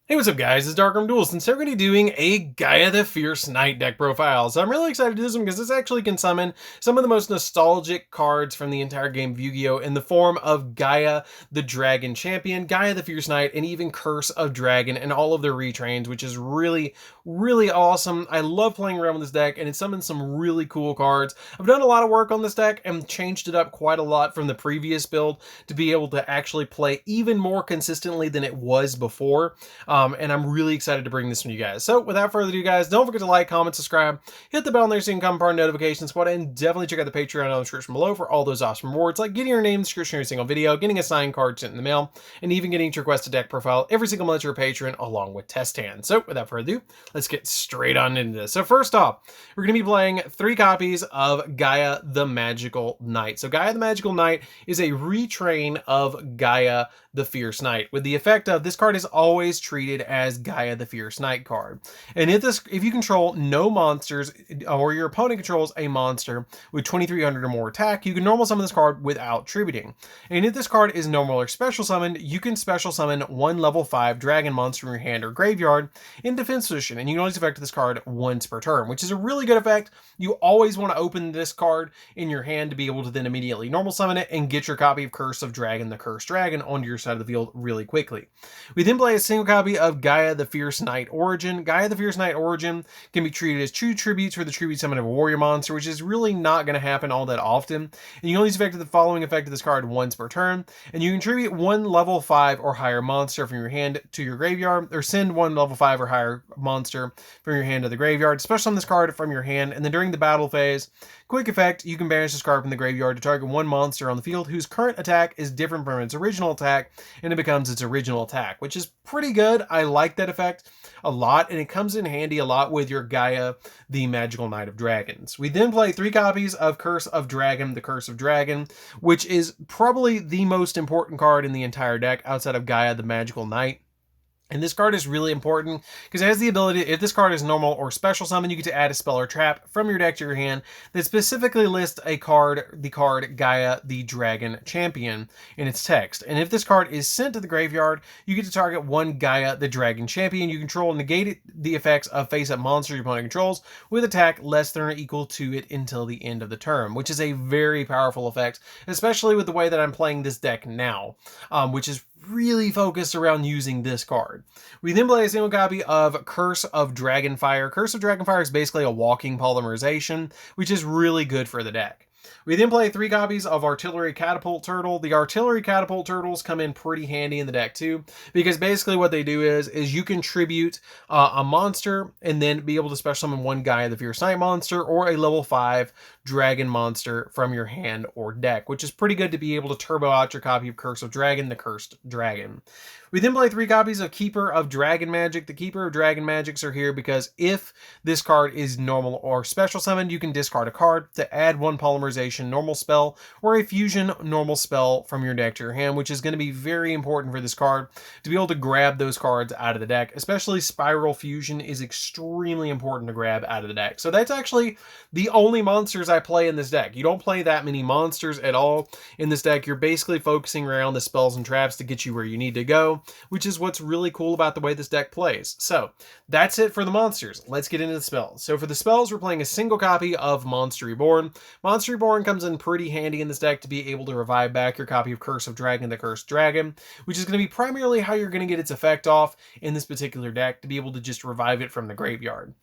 Hey, what's up guys, it's DarkArmedDuelist, and today we're going to be doing a Gaia the Fierce Knight deck profile. So I'm really excited to do this one because this actually can summon some of the most nostalgic cards from the entire game of Yu-Gi-Oh! In the form of Gaia the Dragon Champion, Gaia the Fierce Knight, and even Curse of Dragon and all of their retrains, which is really, really awesome. I love playing around with this deck, and it summons some really cool cards. I've done a lot of work on this deck and changed it up quite a lot from the previous build to be able to actually play even more consistently than it was before. And I'm really excited to bring this to you guys. So without further ado, guys, don't forget to like, comment, subscribe, hit the bell on there so you can come part of notification squad, and definitely check out the Patreon in the description below for all those awesome rewards, like getting your name in the description of every single video, getting a signed card sent in the mail, and even getting to request a deck profile every single month you're a patron, along with test hands. So without further ado, let's get straight on into this. So first off, we're going to be playing 3 copies of Gaia the Magical Knight. So Gaia the Magical Knight is a retrain of Gaia the Fierce Knight, with the effect of this card is always treated as Gaia the Fierce Knight card. And if you control no monsters, or your opponent controls a monster with 2300 or more attack, you can normal summon this card without tributing. And if this card is normal or special summoned, you can special summon 1 level 5 dragon monster in your hand or graveyard in defense position, and you can only effect this card once per turn, which is a really good effect. You always want to open this card in your hand to be able to then immediately normal summon it and get your copy of Curse of Dragon, the Cursed Dragon, onto your side of the field really quickly. We then play a single copy of Gaia the Fierce Knight Origin. Gaia the Fierce Knight Origin can be treated as 2 tributes for the tribute summon of a warrior monster, which is really not going to happen all that often. And you can only effect the following effect of this card once per turn, and you can tribute 1 level 5 or higher monster from your hand to your graveyard, or send 1 level 5 or higher monster from your hand to the graveyard. Special summon this card from your hand, and then during the battle phase, quick effect, you can banish this card from the graveyard to target 1 monster on the field whose current attack is different from its original attack, and it becomes its original attack, which is pretty good. I like that effect a lot, and it comes in handy a lot with your Gaia, the Magical Knight of Dragons. We then play 3 copies of Curse of Dragon, the Curse of Dragon, which is probably the most important card in the entire deck outside of Gaia, the Magical Knight. And this card is really important because it has the ability, if this card is normal or special summon, you get to add a spell or trap from your deck to your hand that specifically lists the card Gaia the Dragon Champion in its text. And if this card is sent to the graveyard, you get to target 1 Gaia the Dragon Champion you control and negate the effects of face-up monster your opponent controls with attack less than or equal to it until the end of the turn, which is a very powerful effect, especially with the way that I'm playing this deck now, which is really focused around using this card. We then play a single copy of Curse of Dragonfire. Curse of Dragonfire is basically a walking polymerization, which is really good for the deck. We then play 3 copies of Artillery Catapult Turtle. The Artillery Catapult Turtles come in pretty handy in the deck too, because basically what they do is you contribute a monster and then be able to special summon 1 Gaia the Fierce Knight monster or a level 5 dragon monster from your hand or deck, which is pretty good to be able to turbo out your copy of Curse of Dragon, the Cursed Dragon. We then play 3 copies of Keeper of Dragon Magic. The Keeper of Dragon Magics are here because if this card is normal or special summoned, you can discard a card to add 1 polymerization normal spell or a fusion normal spell from your deck to your hand, which is going to be very important for this card to be able to grab those cards out of the deck. Especially Spiral Fusion is extremely important to grab out of the deck. So that's actually the only monsters I play in this deck. You don't play that many monsters at all in this deck. You're basically focusing around the spells and traps to get you where you need to go, which is what's really cool about the way this deck plays. So that's it for the monsters. Let's get into the spells. So for the spells, we're playing a single copy of Monster Reborn. Monster Reborn comes in pretty handy in this deck to be able to revive back your copy of Curse of Dragon, the Cursed Dragon, which is going to be primarily how you're going to get its effect off in this particular deck, to be able to just revive it from the graveyard.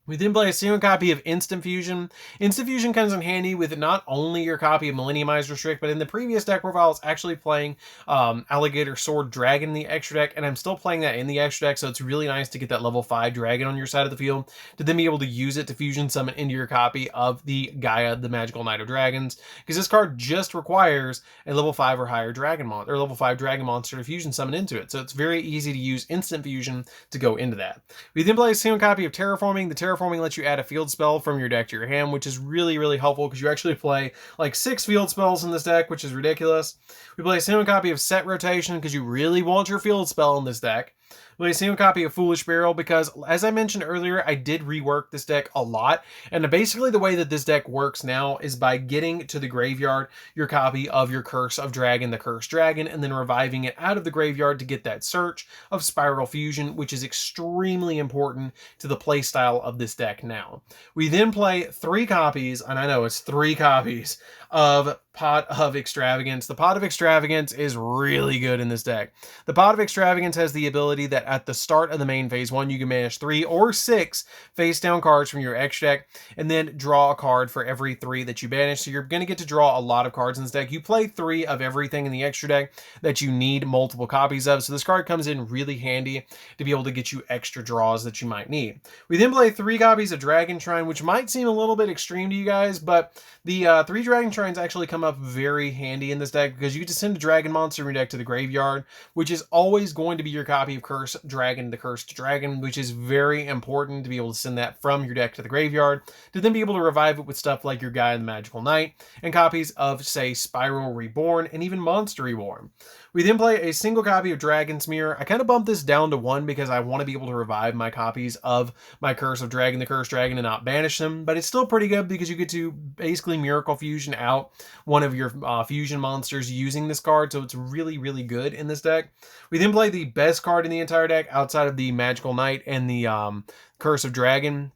We then play a single copy of Instant Fusion. Instant Fusion comes in handy with not only your copy of Millenniumized Restrict, but in the previous deck profile, it's actually playing Alligator Sword Dragon in the extra deck, and I'm still playing that in the extra deck, so it's really nice to get that level 5 dragon on your side of the field, to then be able to use it to fusion summon into your copy of the Gaia, the Magical Knight of Dragons, because this card just requires a level 5 or higher dragon monster, or level 5 dragon monster to fusion summon into it, so it's very easy to use Instant Fusion to go into that. We then play a single copy of Terraforming. The Terraforming lets you add a field spell from your deck to your hand, which is really, really helpful because you actually play like 6 field spells in this deck, which is ridiculous. We play a single copy of Set Rotation because you really want your field spell in this deck. Play a single copy of Foolish Burial because, as I mentioned earlier, I did rework this deck a lot. And basically the way that this deck works now is by getting to the graveyard your copy of your Curse of Dragon, the Cursed Dragon, and then reviving it out of the graveyard to get that search of Spiral Fusion, which is extremely important to the playstyle of this deck now. We then play 3 copies, and I know it's 3 copies, of Pot of Extravagance. The Pot of Extravagance is really good in this deck. The Pot of Extravagance has the ability that at the start of the main phase 1, you can banish 3 or 6 face down cards from your extra deck, and then draw a card for every 3 that you banish. So you're going to get to draw a lot of cards in this deck. You play 3 of everything in the extra deck that you need multiple copies of. So this card comes in really handy to be able to get you extra draws that you might need. We then play 3 copies of Dragon Shrine, which might seem a little bit extreme to you guys, but the 3 Dragon Shrines actually come up very handy in this deck because you get to send a dragon monster in your deck to the graveyard, which is always going to be your copy of Curse Dragon, the Cursed Dragon, which is very important to be able to send that from your deck to the graveyard to then be able to revive it with stuff like your Gaia the Magical Knight and copies of, say, Spiral Reborn and even Monster Reborn. We then play a single copy of Dragon's Mirror. I kind of bumped this down to 1 because I want to be able to revive my copies of my Curse of Dragon, the Cursed Dragon, and not banish them, but it's still pretty good because you get to basically Miracle Fusion out one of your fusion monsters using this card, so it's really, really good in this deck. We then play the best card in the entire deck outside of the Magical Knight and the Curse of Dragon,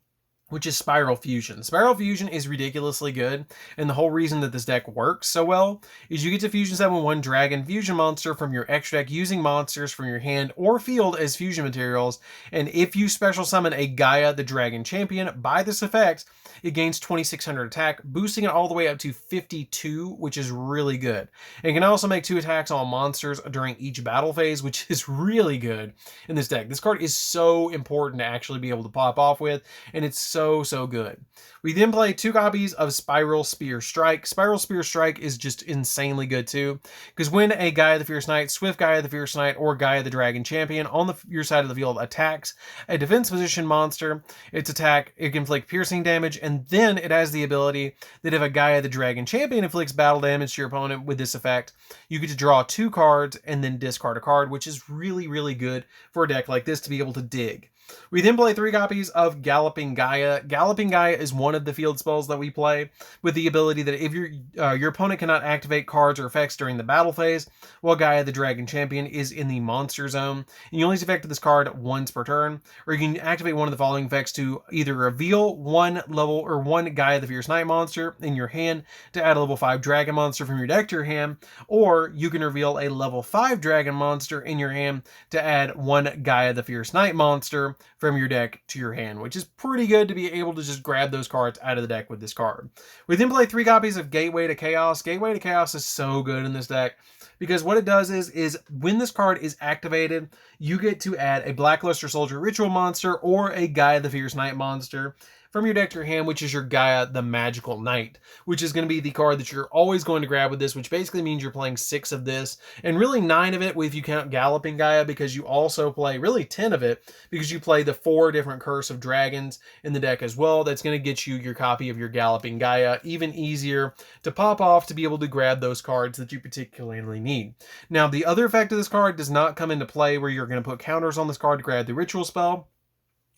which is Spiral Fusion. Spiral Fusion is ridiculously good, and the whole reason that this deck works so well is you get to Fusion 7-1 Dragon Fusion monster from your extra deck using monsters from your hand or field as fusion materials, and if you special summon a Gaia the Dragon Champion by this effect, it gains 2600 attack, boosting it all the way up to 52, which is really good. And it can also make 2 attacks on monsters during each battle phase, which is really good in this deck. This card is so important to actually be able to pop off with, and it's so good. We then play 2 copies of Spiral Spear Strike. Spiral Spear Strike is just insanely good too, because when a Gaia the Fierce Knight, Swift Gaia the Fierce Knight, or Gaia the Dragon Champion on your side of the field attacks a defense position monster, it can inflict piercing damage, and then it has the ability that if a Gaia the Dragon Champion inflicts battle damage to your opponent with this effect, you get to draw 2 cards and then discard a card, which is really good for a deck like this to be able to dig. We then play 3 copies of Galloping Gaia. Galloping Gaia is one of the field spells that we play with the ability that if your opponent cannot activate cards or effects during the battle phase, while Gaia the Dragon Champion is in the monster zone, and you only effect this card once per turn, or you can activate one of the following effects to either reveal one Gaia the Fierce Knight monster in your hand to add a level 5 dragon monster from your deck to your hand, or you can reveal a level 5 dragon monster in your hand to add 1 Gaia the Fierce Knight monster from your deck to your hand, which is pretty good to be able to just grab those cards out of the deck with this card. We then play 3 copies of Gateway to Chaos. Gateway to Chaos is so good in this deck because what it does is when this card is activated, you get to add a Blackluster Soldier Ritual monster or a Gaia the Fierce Knight monster from your deck to your hand, which is your Gaia the Magical Knight, which is going to be the card that you're always going to grab with this, which basically means you're playing 6 of this, and really 9 of it if you count Galloping Gaia, because you also play really 10 of it because you play the 4 different Curse of Dragons in the deck as well. That's going to get you your copy of your Galloping Gaia even easier to pop off to be able to grab those cards that you particularly need. Now, the other effect of this card does not come into play where you're going to put counters on this card to grab the ritual spell.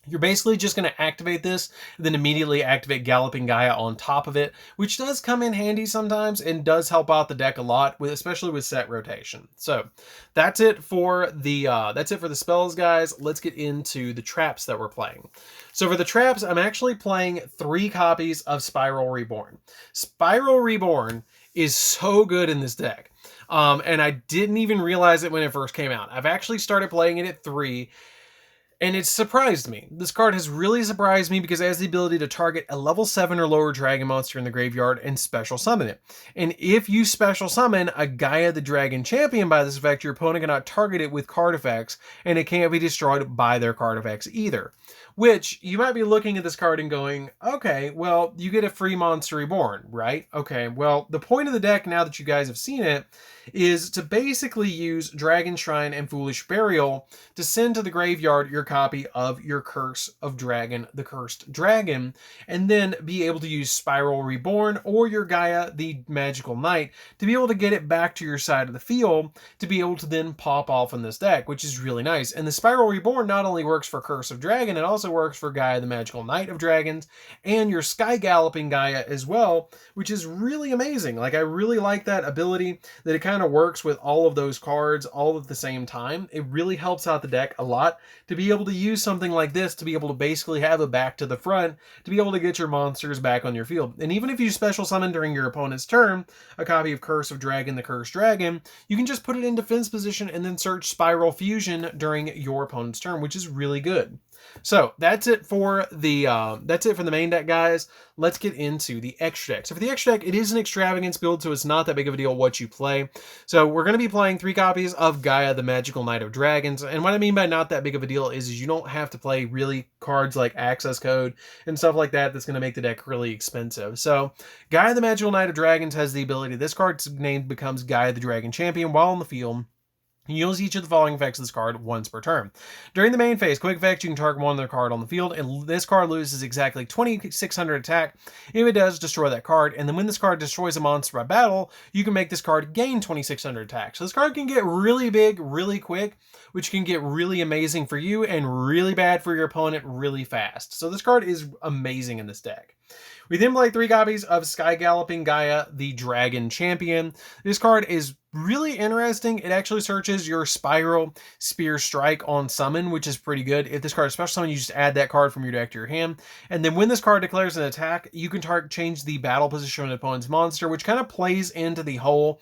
You're basically just going to activate this, and then immediately activate Galloping Gaia on top of it, which does come in handy sometimes and does help out the deck a lot, especially with set rotation. So that's it for the spells, guys. Let's get into the traps that we're playing. So for the traps, I'm actually playing 3 copies of Spiral Reborn. Spiral Reborn is so good in this deck, and I didn't even realize it when it first came out. I've actually started playing it at 3. And it surprised me. This card has really surprised me because it has the ability to target a level 7 or lower dragon monster in the graveyard and special summon it. And if you special summon a Gaia the Dragon Champion by this effect, your opponent cannot target it with card effects, and it can't be destroyed by their card effects either. Which, you might be looking at this card and going, okay, well, you get a free Monster Reborn, right? Okay, well, the point of the deck, now that you guys have seen it, is to basically use Dragon Shrine and Foolish Burial to send to the graveyard your copy of your Curse of Dragon, the Cursed Dragon, and then be able to use Spiral Reborn or your Gaia, the Magical Knight, to be able to get it back to your side of the field to be able to then pop off in this deck, which is really nice. And the Spiral Reborn not only works for Curse of Dragon, it also works for Gaia, the Magical Knight of Dragons, and your Sky Galloping Gaia as well, which is really amazing. Like, I really like that ability that it kind of works with all of those cards all at the same time. It really helps out the deck a lot to be able to use something like this to be able to basically have a back to the front to be able to get your monsters back on your field. And even if you special summon during your opponent's turn a copy of Curse of Dragon, the Cursed Dragon, you can just put it in defense position and then search Spiral Fusion during your opponent's turn, which is really good. So that's it for the main deck, guys. Let's get into the extra deck. So for the extra deck, it is an extravagance build, so it's not that big of a deal what you play. So we're going to be playing 3 copies of Gaia, the Magical Knight of Dragons. And what I mean by not that big of a deal is you don't have to play really cards like Access Code and stuff like that that's going to make the deck really expensive. So Gaia, the Magical Knight of Dragons has the ability, this card's name becomes Gaia, the Dragon Champion while on the field. You use each of the following effects of this card once per turn. During the main phase, quick effect, you can target one other card on the field, and this card loses exactly 2,600 attack. If it does, destroy that card, and then when this card destroys a monster by battle, you can make this card gain 2,600 attack. So this card can get really big, really quick, which can get really amazing for you and really bad for your opponent really fast. So this card is amazing in this deck. We then play 3 copies of Sky Galloping Gaia, the Dragon Champion. This card is really interesting. It actually searches your Spiral Spear Strike on summon, which is pretty good. If this card is special summon, you just add that card from your deck to your hand. And then when this card declares an attack, you can change the battle position of an opponent's monster, which kind of plays into the whole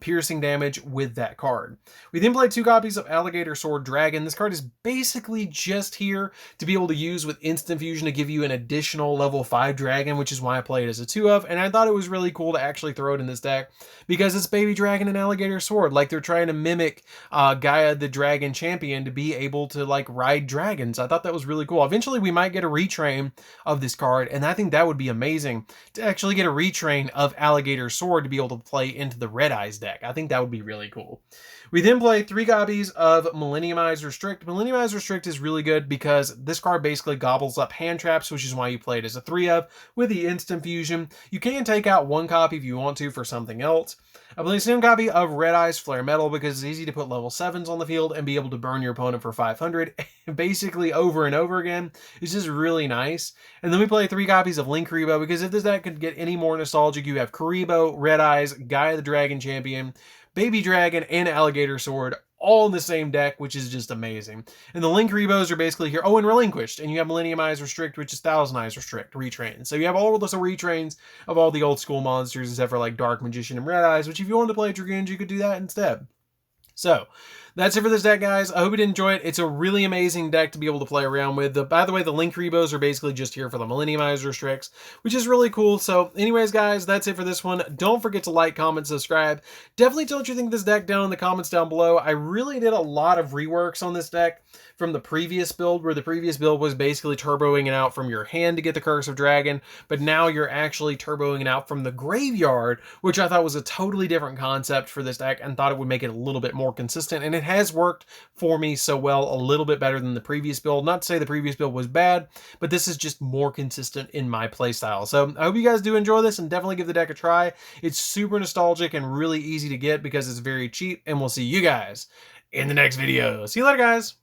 piercing damage with that card. We then play 2 copies of Alligator Sword Dragon. This card is basically just here to be able to use with instant fusion to give you an additional level 5 dragon, which is why I play it as a 2 of. And I thought it was really cool to actually throw it in this deck because it's Baby Dragon and Alligator Sword. Like, they're trying to mimic Gaia, the Dragon Champion, to be able to like ride dragons. I thought that was really cool. Eventually we might get a retrain of this card, and I think that would be amazing to actually get a retrain of Alligator Sword to be able to play into the Red Eyes deck. I think that would be really cool. We then play 3 copies of Millenniumize Restrict. Millenniumize Restrict is really good because this card basically gobbles up hand traps, which is why you play it as a 3 of with the instant fusion. You can take out 1 copy if you want to for something else. I play the same copy of Red Eyes Flare Metal because it's easy to put level 7s on the field and be able to burn your opponent for 500 basically over and over again. It's just really nice. And then we play 3 copies of Link Karibo because if this deck could get any more nostalgic, you have Karibo, Red Eyes, Gaia the Dragon Champion, Baby Dragon, and Alligator Sword all in the same deck, which is just amazing. And the Link Rebos are basically here. Oh, and Relinquished. And you have Millenniumize Restrict, which is Thousand Eyes Restrict, retrain. So you have all of those retrains of all the old school monsters, except for like Dark Magician and Red Eyes, which if you wanted to play Dragoons, you could do that instead. So that's it for this deck, guys. I hope you did enjoy it. It's a really amazing deck to be able to play around with. By the way, the Link Rebos are basically just here for the Millenniumize Restricts, which is really cool. So anyways, guys, that's it for this one. Don't forget to like, comment, subscribe. Definitely tell what you think of this deck down in the comments down below. I really did a lot of reworks on this deck from the previous build, where the previous build was basically turboing it out from your hand to get the Curse of Dragon, but now you're actually turboing it out from the graveyard, which I thought was a totally different concept for this deck and thought it would make it a little bit more consistent, and it has worked for me so well, a little bit better than the previous build. Not to say the previous build was bad, but this is just more consistent in my playstyle. So I hope you guys do enjoy this and definitely give the deck a try. It's super nostalgic and really easy to get because it's very cheap, and we'll see you guys in the next video. See you later, guys.